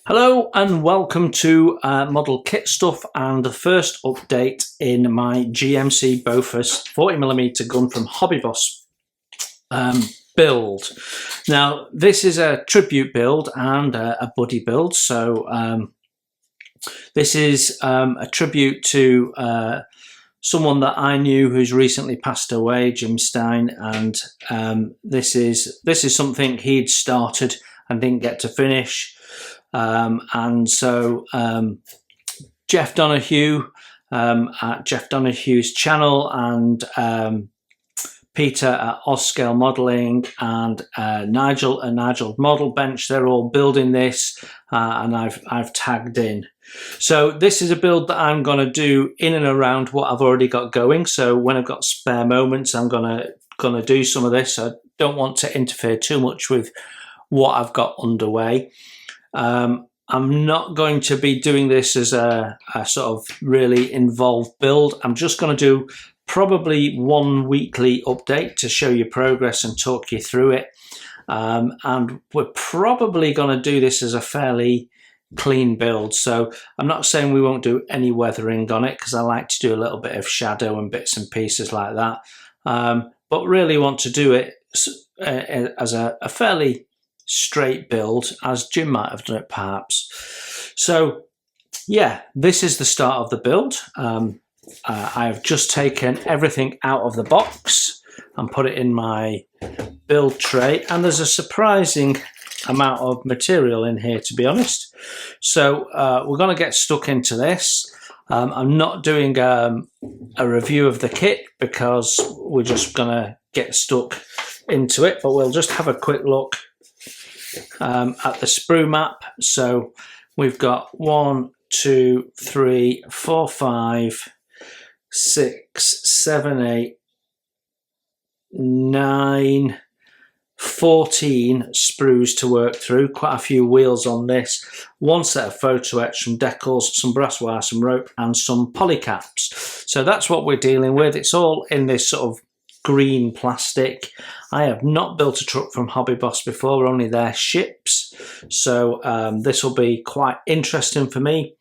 Hello and welcome to Model Kit Stuff and the first update in my GMC Bofors 40mm gun from Hobby Boss build. Now this is a tribute build and a buddy build, so this is a tribute to someone that I knew who's recently passed away, Jim Stein, and this is something he'd started and didn't get to finish. And so Jeff Donahue at Jeff Donahue's channel and Peter at Oscale Modelling and Nigel at Nigel's Model Bench, they're all building this and I've tagged in. So this is a build that I'm going to do in and around what I've already got going. So when I've got spare moments, I'm gonna do some of this. I don't want to interfere too much with what I've got underway. I'm not going to be doing this as a sort of really involved build. I'm just going to do probably one weekly update to show you progress and talk you through it. And we're probably going to do this as a fairly clean build. So I'm not saying we won't do any weathering on it, because I like to do a little bit of shadow and bits and pieces like that. But really want to do it as a fairly straight build, as Jim might have done it perhaps. So yeah, this is the start of the build. I have just taken everything out of the box and put it in my build tray, and there's a surprising amount of material in here, to be honest. So we're going to get stuck into this. I'm not doing a review of the kit because we're just going to get stuck into it, but we'll just have a quick look at the sprue map. So we've got 1, 2, 3, 4, 5, 6, 7, 8, 9, 14 sprues to work through. Quite a few wheels on this. One set of photo etch, some decals, some brass wire, some rope, and some polycaps. So that's what we're dealing with. It's all in this sort of green plastic. I have not built a truck from Hobby Boss before, only their ships. So this will be quite interesting for me.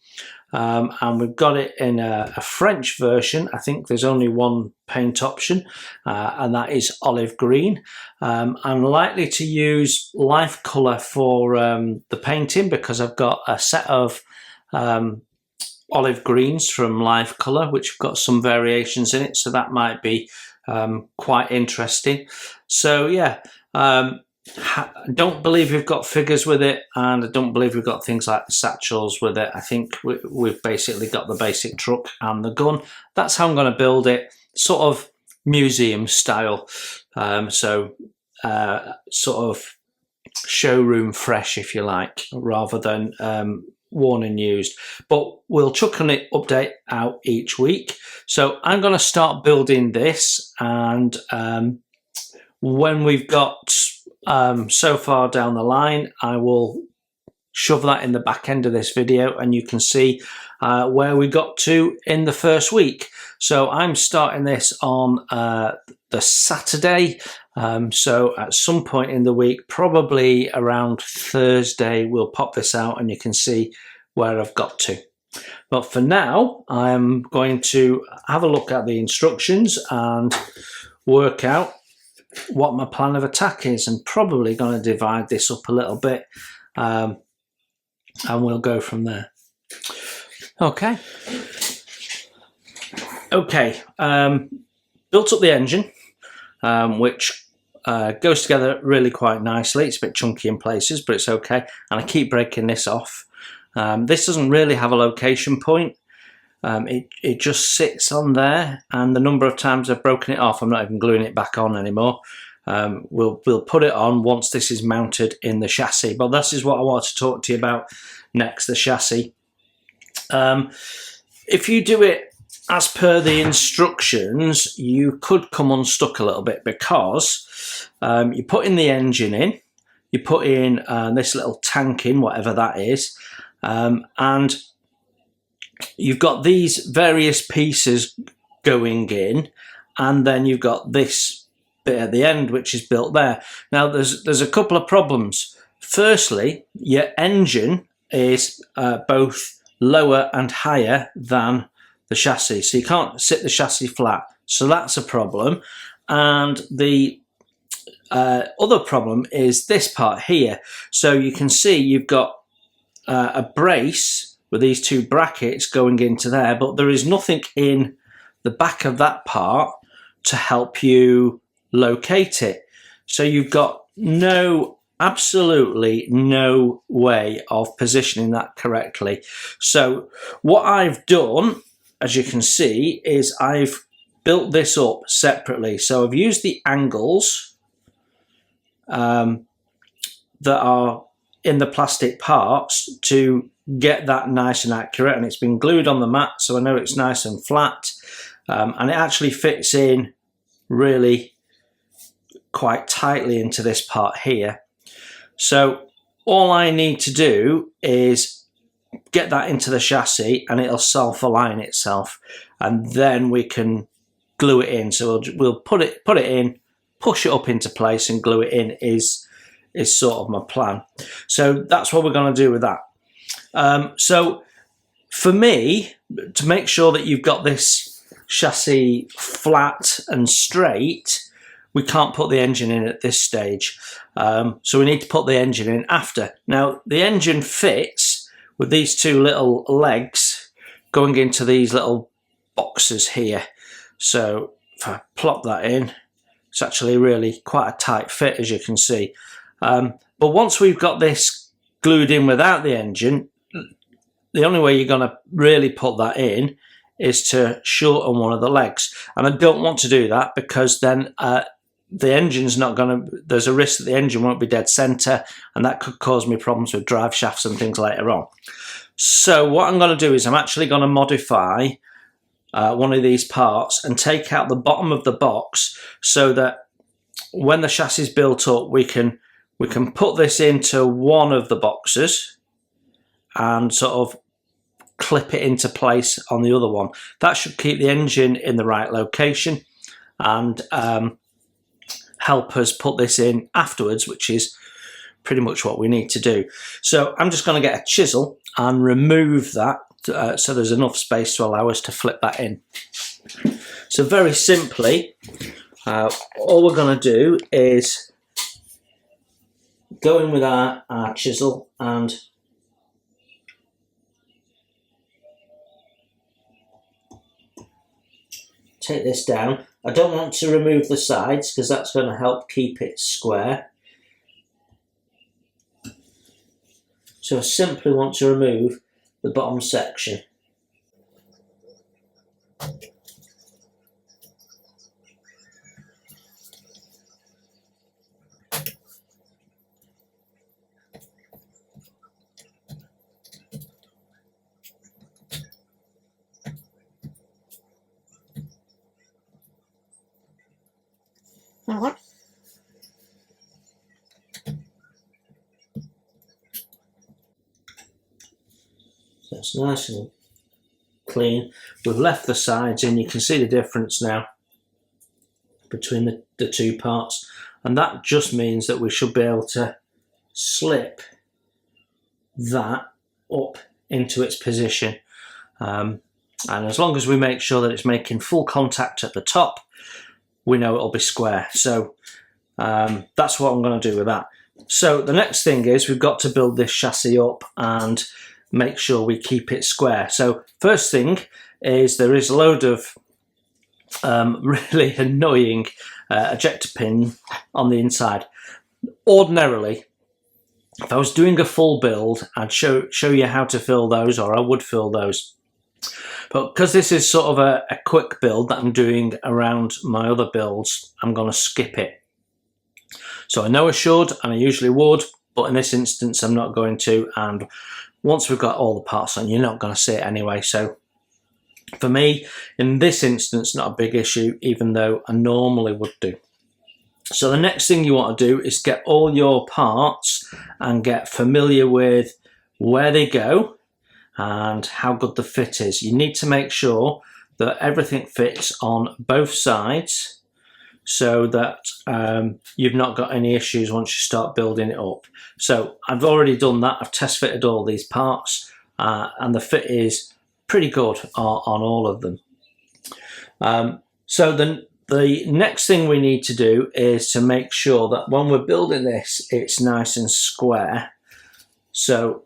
And we've got it in a French version. I think there's only one paint option, and that is olive green. I'm likely to use life colour for the painting, because I've got a set of olive greens from Life Colour, which have got some variations in it, so that might be quite interesting. So yeah, I don't believe we've got figures with it, and I don't believe we've got things like satchels with it. I think we've basically got the basic truck and the gun. That's how I'm going to build it, sort of museum style. So sort of showroom fresh, if you like, rather than worn and used. But we'll chuck an update out each week. So I'm going to start building this, and when we've got so far down the line, I will shove that in the back end of this video, and you can see where we got to in the first week. So I'm starting this on the Saturday, so at some point in the week, probably around Thursday, we'll pop this out and you can see where I've got to. But for now, I'm going to have a look at the instructions and work out what my plan of attack is, and probably going to divide this up a little bit, and we'll go from there. Okay, built up the engine, which goes together really quite nicely. It's a bit chunky in places, but it's okay, and I keep breaking this off. This doesn't really have a location point. It just sits on there, and the number of times I've broken it off, I'm not even gluing it back on anymore. We'll put it on once this is mounted in the chassis. But this is what I want to talk to you about next, the chassis. If you do it as per the instructions, you could come unstuck a little bit, because you put in the engine in, you put in this little tank in, whatever that is, and you've got these various pieces going in, and then you've got this bit at the end which is built there. Now there's a couple of problems. Firstly, your engine is both lower and higher than the chassis, so you can't sit the chassis flat, so that's a problem. And the other problem is this part here. So you can see you've got a brace with these two brackets going into there, but there is nothing in the back of that part to help you locate it. So you've got absolutely no way of positioning that correctly. So what I've done, as you can see, is I've built this up separately. So I've used the angles that are in the plastic parts to get that nice and accurate, and it's been glued on the mat, so I know it's nice and flat, and it actually fits in really quite tightly into this part here. So all I need to do is get that into the chassis and it'll self-align itself, and then we can glue it in. So we'll put it in, push it up into place and glue it in is sort of my plan. So that's what we're going to do with that. So for me, to make sure that you've got this chassis flat and straight, we can't put the engine in at this stage. So we need to put the engine in after. Now the engine fits with these two little legs going into these little boxes here. So if I plop that in, it's actually really quite a tight fit, as you can see. But once we've got this glued in without the engine, the only way you're going to really put that in is to shorten one of the legs. And I don't want to do that because then the engine's not going to, there's a risk that the engine won't be dead center, and that could cause me problems with drive shafts and things later on. So what I'm going to do is I'm actually going to modify one of these parts and take out the bottom of the box so that when the chassis is built up, we can put this into one of the boxes and sort of clip it into place on the other one. That should keep the engine in the right location and help us put this in afterwards, which is pretty much what we need to do. So I'm just going to get a chisel and remove that so there's enough space to allow us to flip that in. So very simply, all we're going to do is go in with our chisel and take this down. I don't want to remove the sides because that's going to help keep it square. So I simply want to remove the bottom section. Yep. So it's nice and clean. We've left the sides in. You can see the difference now between the two parts, and that just means that we should be able to slip that up into its position, and as long as we make sure that it's making full contact at the top, we know it'll be square. So that's what I'm going to do with that. So the next thing is we've got to build this chassis up and make sure we keep it square. So first thing is there is a load of really annoying ejector pin on the inside. Ordinarily, if I was doing a full build, I'd show you how to fill those, or I would fill those. But because this is sort of a quick build that I'm doing around my other builds, I'm going to skip it. So I know I should, and I usually would, but in this instance I'm not going to, and once we've got all the parts on, you're not going to see it anyway. So for me, in this instance, not a big issue, even though I normally would do. So the next thing you want to do is get all your parts and get familiar with where they go and how good the fit is. You need to make sure that everything fits on both sides so that you've not got any issues once you start building it up. So I've already done that. I've test fitted all these parts and the fit is pretty good on all of them. So the next thing we need to do is to make sure that when we're building this, it's nice and square. So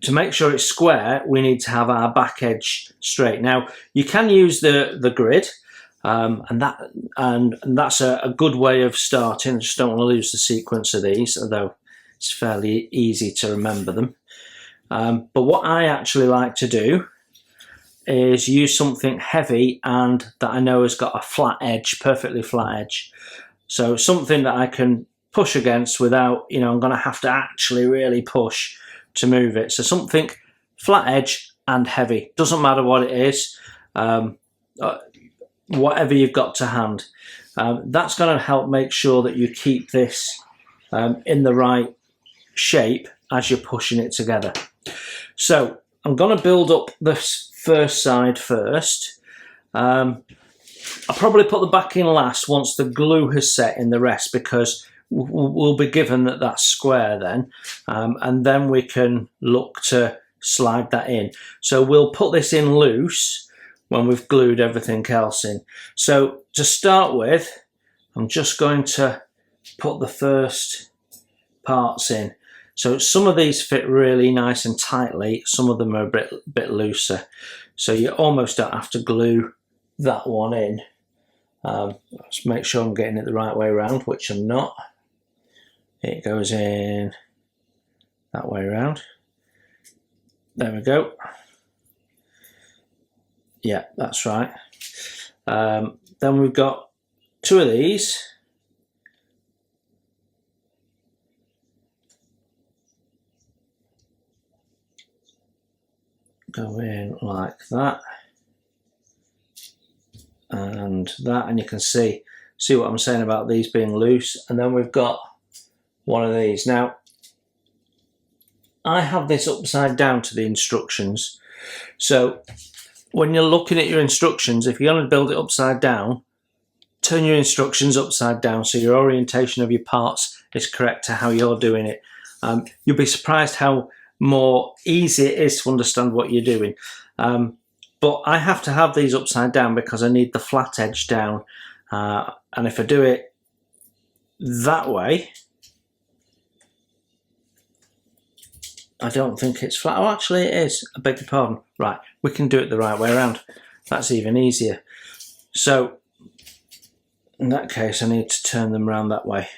to make sure it's square, we need to have our back edge straight. Now, you can use the grid, and that's a good way of starting. I just don't want to lose the sequence of these, although it's fairly easy to remember them. But what I actually like to do is use something heavy and that I know has got a flat edge, perfectly flat edge. So something that I can push against without, I'm going to have to actually really push to move it. So something flat edge and heavy. Doesn't matter what it is, whatever you've got to hand. That's going to help make sure that you keep this in the right shape as you're pushing it together. So I'm going to build up this first side first. I'll probably put the back in last once the glue has set in the rest, because we'll be given that that's square then, and then we can look to slide that in. So we'll put this in loose when we've glued everything else in. So to start with, I'm just going to put the first parts in. So some of these fit really nice and tightly, some of them are a bit looser. So you almost don't have to glue that one in. Let's make sure I'm getting it the right way around, which I'm not. It goes in that way around. There we go. Yeah, that's right. Then we've got two of these. Go in like that. And that, and you can see what I'm saying about these being loose. And then we've got one of these. Now, I have this upside down to the instructions. So when you're looking at your instructions, if you're going to build it upside down, turn your instructions upside down so your orientation of your parts is correct to how you're doing it. You'll be surprised how more easy it is to understand what you're doing. But I have to have these upside down because I need the flat edge down. And if I do it that way, I don't think it's flat. Oh, actually it is. I beg your pardon. Right, we can do it the right way around. That's even easier. So in that case, I need to turn them around that way.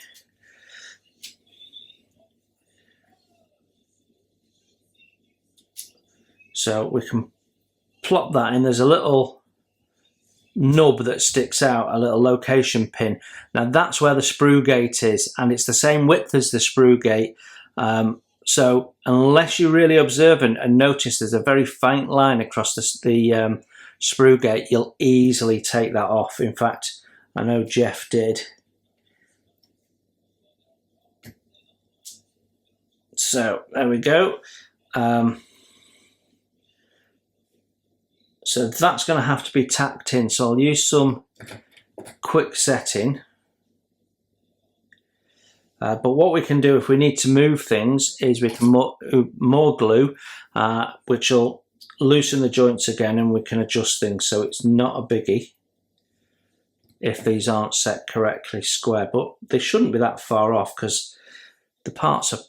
So we can plop that in. There's a little nub that sticks out, a little location pin. Now that's where the sprue gate is, and it's the same width as the sprue gate. So unless you're really observant and notice there's a very faint line across the sprue gate, you'll easily take that off. In fact, I know Jeff did. So there we go. So that's going to have to be tacked in. So I'll use some quick setting. But what we can do if we need to move things is we can more glue, which will loosen the joints again, and we can adjust things. So it's not a biggie if these aren't set correctly square, but they shouldn't be that far off because the parts are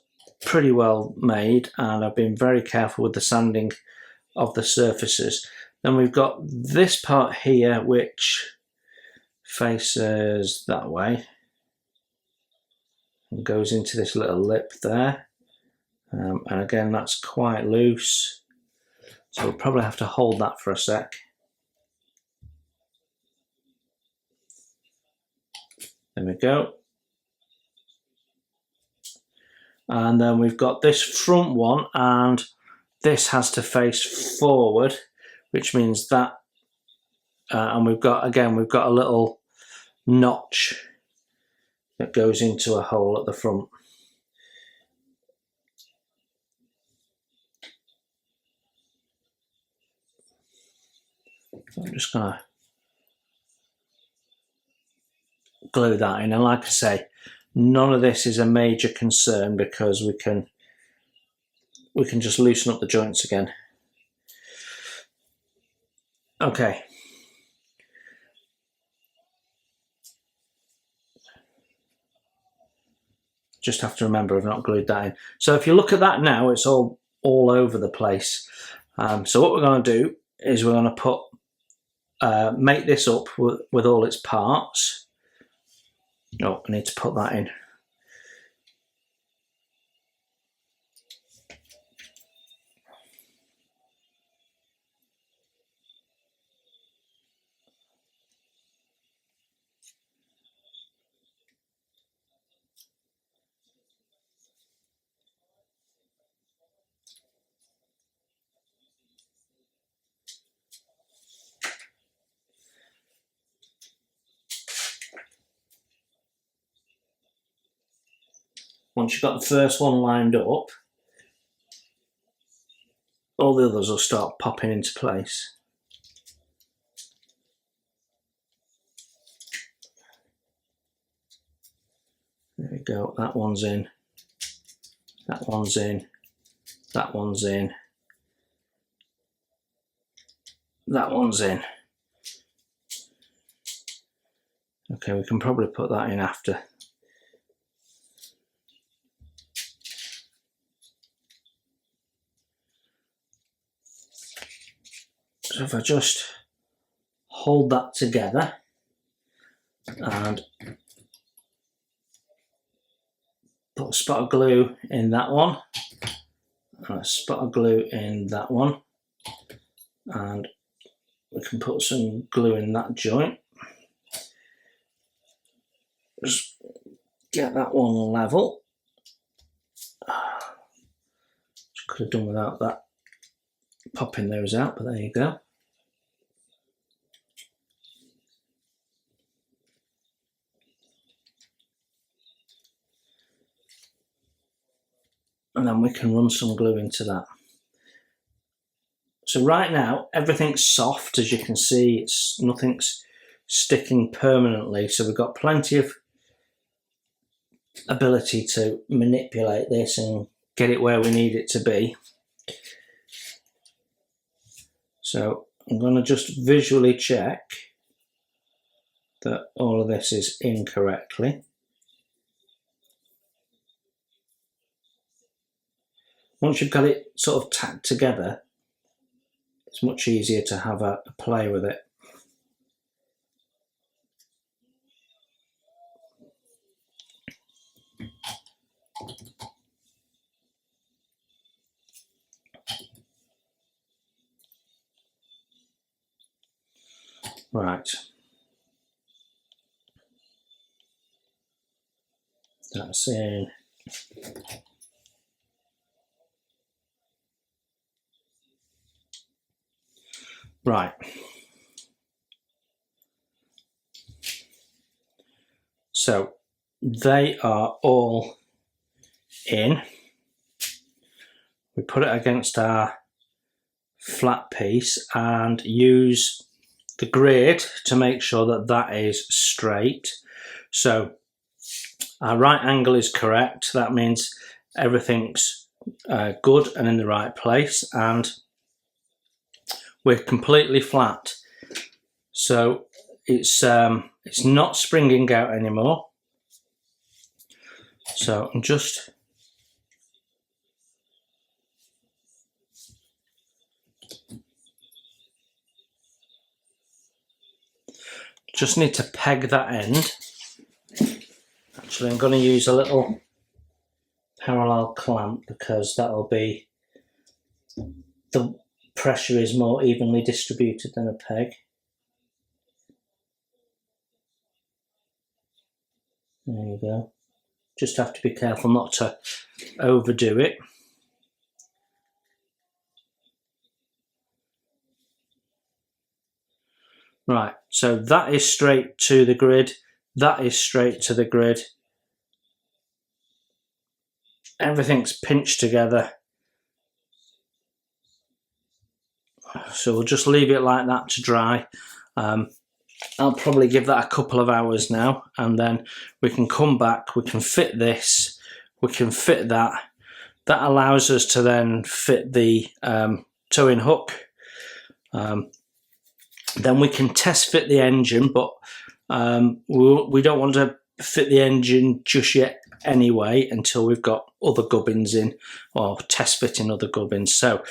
pretty well made, and I've been very careful with the sanding of the surfaces. Then we've got this part here which faces that way and goes into this little lip there, and again that's quite loose, so we'll probably have to hold that for a sec. There we go. And then we've got this front one, and this has to face forward, which means that, and we've got a little notch that goes into a hole at the front. So I'm just going to glue that in, and like I say, none of this is a major concern because we can just loosen up the joints again. Okay. Just have to remember I've not glued that in. So if you look at that now, it's all over the place. So what we're going to do is we're going to make this up with all its parts. Oh, I need to put that in. Once you've got the first one lined up, all the others will start popping into place. There we go, that one's in, that one's in, that one's in, that one's in. Okay, we can probably put that in after. So if I just hold that together and put a spot of glue in that one and a spot of glue in that one, and we can put some glue in that joint. Just get that one level. Just could have done without that popping those out, but there you go. And then we can run some glue into that. So right now everything's soft, as you can see. Nothing's sticking permanently, so we've got plenty of ability to manipulate this and get it where we need it to be. So I'm going to just visually check that all of this is in correctly. Once you've got it sort of tacked together, it's much easier to have a play with it. Right. That's in. Right. So they are all in. We put it against our flat piece and use the grid to make sure that that is straight. So our right angle is correct. That means everything's good and in the right place, and we're completely flat. So it's not springing out anymore. So I'm just need to peg that end. Actually, I'm going to use a little parallel clamp because that'll be, the pressure is more evenly distributed than a peg. There you go. Just have to be careful not to overdo it. Right, so that is straight to the grid, that is straight to the grid. Everything's pinched together. So we'll just leave it like that to dry. I'll probably give that a couple of hours now, and then we can come back, we can fit this, we can fit that. That allows us to then fit the towing hook. Then we can test fit the engine, but we don't want to fit the engine just yet anyway until we've got other gubbins in, or test fitting other gubbins. So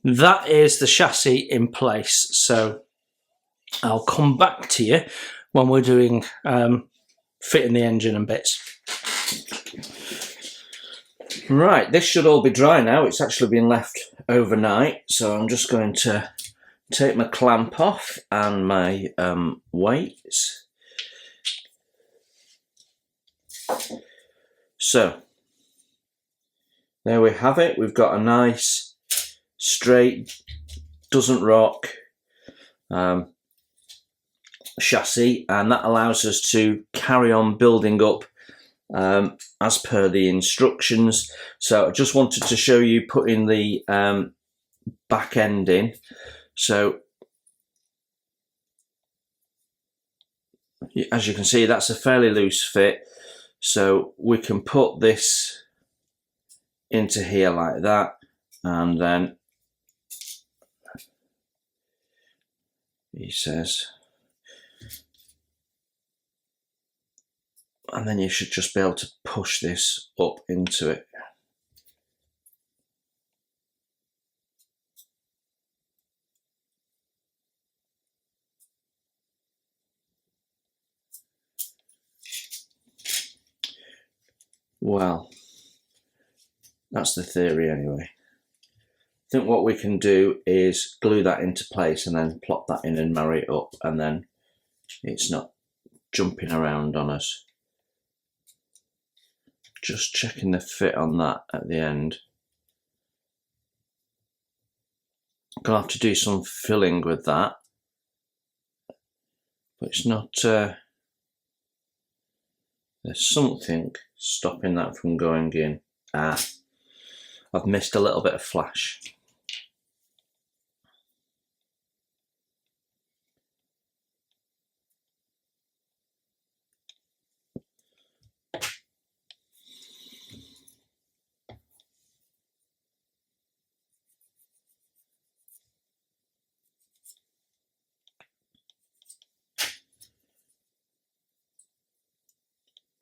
that is the chassis in place. So I'll come back to you when we're doing fitting the engine and bits. Right, this should all be dry now. It's actually been left overnight, so I'm just going to take my clamp off and my weights. So there we have it. We've got a nice straight, doesn't rock chassis, and that allows us to carry on building up as per the instructions. So I just wanted to show you putting the back end in. So as you can see, that's a fairly loose fit, so we can put this into here like that, and then he says, and then you should just be able to push this up into it. Well, that's the theory anyway. I think what we can do is glue that into place and then plop that in and marry it up, and then it's not jumping around on us. Just checking the fit on that at the end. Gonna have to do some filling with that, but it's not. There's something stopping that from going in. I've missed a little bit of flash.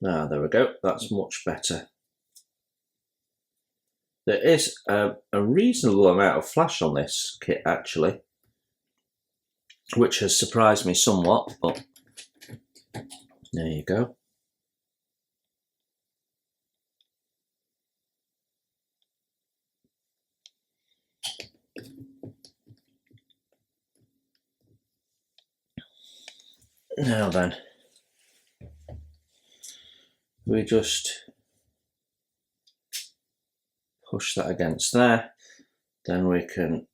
There we go, that's much better. There is a reasonable amount of flash on this kit actually, which has surprised me somewhat, but there you go. Now then, we just push that against there, then we can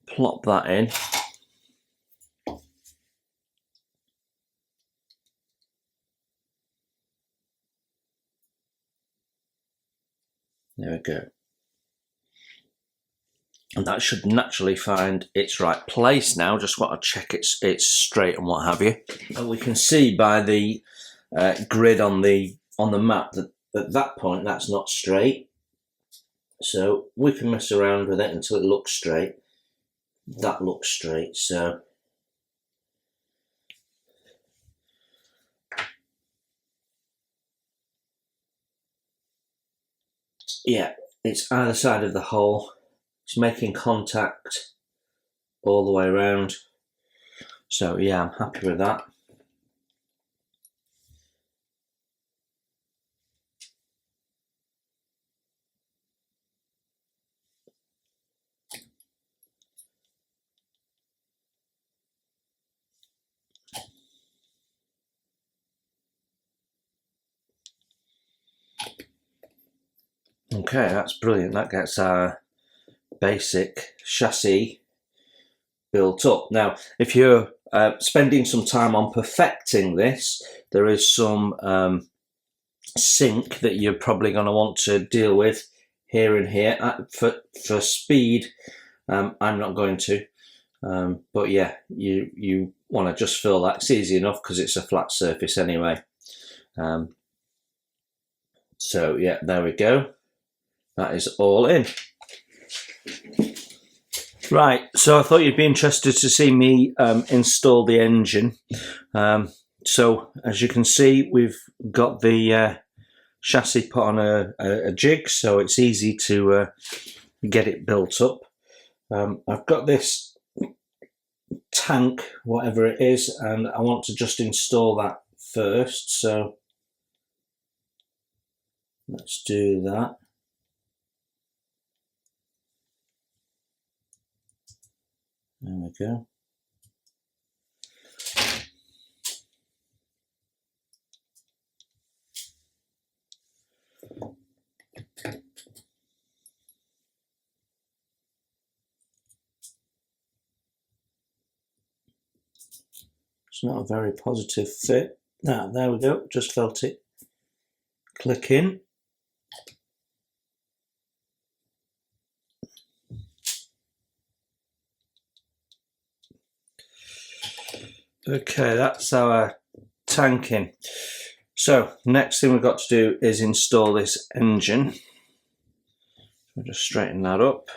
plop that in. There we go. And that should naturally find its right place now. Just want to check it's straight and what have you. And we can see by the grid on the map that at that point that's not straight. So we can mess around with it until it looks straight. That looks straight, so yeah, it's either side of the hole. It's making contact all the way around. So yeah, I'm happy with that. Okay, that's brilliant. That gets our basic chassis built up. Now, if you're spending some time on perfecting this, there is some sync that you're probably going to want to deal with here and here. For speed, I'm not going to. But yeah, you want to just fill that. It's easy enough because it's a flat surface anyway. So yeah, there we go. That is all in. Right, so I thought you'd be interested to see me install the engine. So as you can see, we've got the chassis put on a jig, so it's easy to get it built up. I've got this tank, whatever it is, and I want to just install that first. So let's do that. There we go. It's not a very positive fit. Now, there we go. Just felt it click in. Okay, that's our tank in. So next thing we've got to do is install this engine. I'll just straighten that up.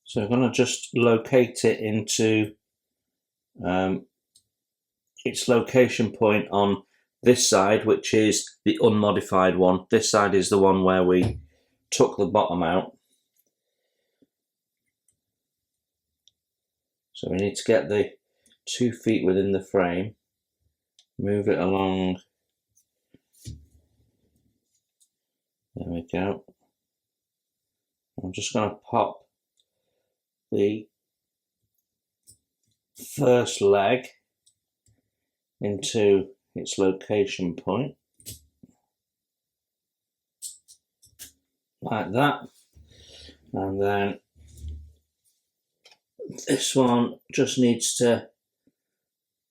So I'm going to just locate it into its location point on this side, which is the unmodified one. This side is the one where we took the bottom out. So we need to get the 2 feet within the frame, move it along. There we go. I'm just going to pop the first leg into its location point, like that, and then this one just needs to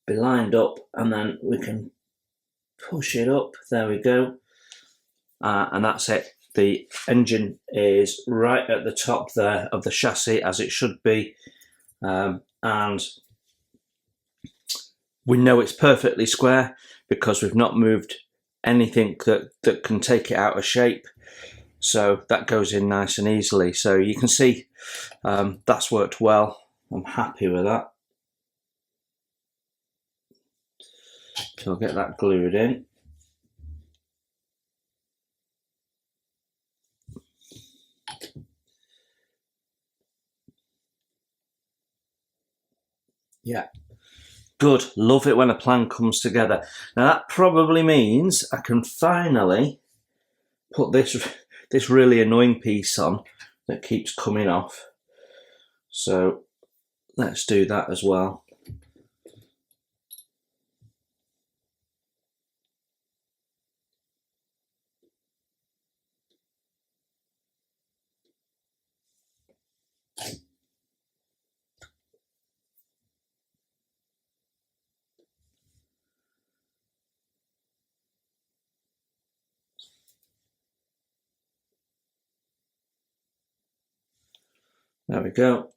be lined up, and then we can push it up. There we go, and that's it. The engine is right at the top there of the chassis, as it should be, and we know it's perfectly square because we've not moved anything that can take it out of shape. So that goes in nice and easily. So you can see that's worked well. I'm happy with that. So I'll get that glued in. Yeah. Good. Love it when a plan comes together. Now that probably means I can finally put this really annoying piece on that keeps coming off. So let's do that as well. There we go.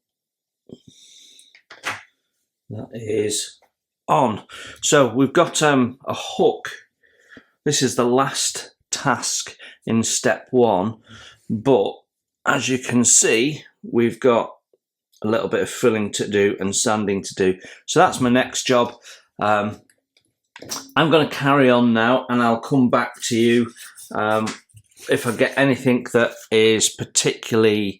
That is on. So we've got a hook. This is the last task in step 1, but as you can see, we've got a little bit of filling to do and sanding to do. So that's my next job. I'm going to carry on now, and I'll come back to you if I get anything that is particularly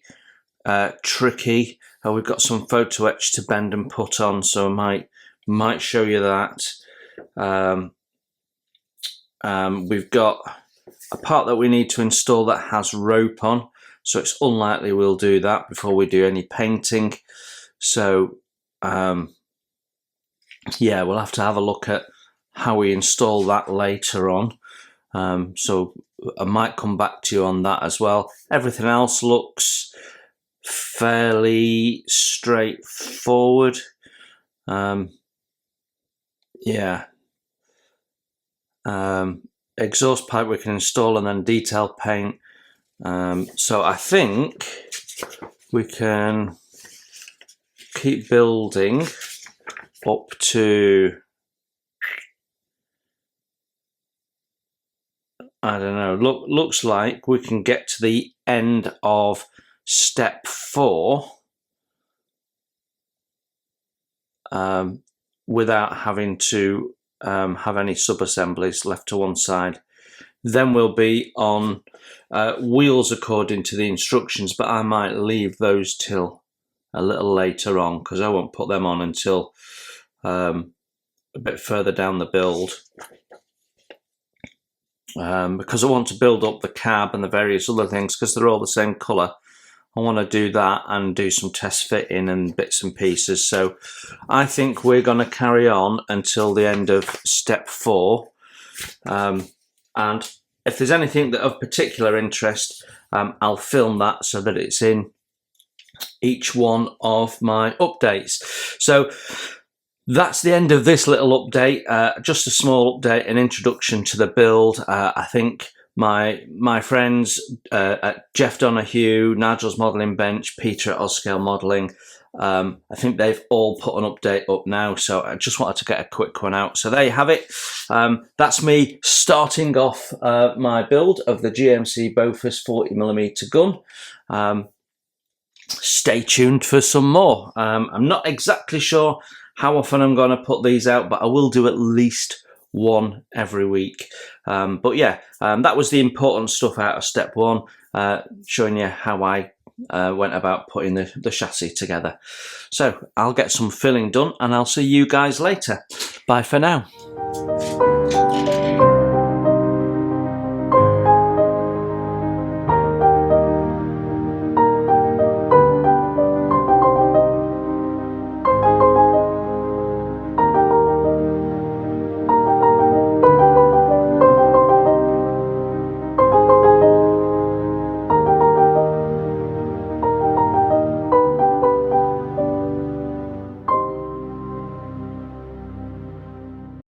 tricky. We've got some photo etch to bend and put on, so I might show you that. We've got a part that we need to install that has rope on, so it's unlikely we'll do that before we do any painting. So yeah, we'll have to have a look at how we install that later on. So I might come back to you on that as well. Everything else looks fairly straightforward. Yeah. Exhaust pipe we can install and then detail paint. So I think we can keep building up to, I don't know, looks like we can get to the end of step 4 without having to have any sub-assemblies left to one side. Then we'll be on wheels according to the instructions, but I might leave those till a little later on because I won't put them on until a bit further down the build. Because I want to build up the cab and the various other things because they're all the same colour. I want to do that and do some test fitting and bits and pieces. So I think we're going to carry on until the end of step 4. And if there's anything that of particular interest, I'll film that so that it's in each one of my updates. So that's the end of this little update. Just a small update, an introduction to the build. I think my friends at Jeff Donahue, Nigel's Modelling Bench, Peter at Oscale Modelling, I think they've all put an update up now, so I just wanted to get a quick one out. So there you have it. That's me starting off my build of the GMC Bofors 40mm gun. Stay tuned for some more. I'm not exactly sure how often I'm going to put these out, but I will do at least one every week. But yeah, that was the important stuff out of step 1, showing you how I went about putting the chassis together. So I'll get some filling done and I'll see you guys later. Bye for now.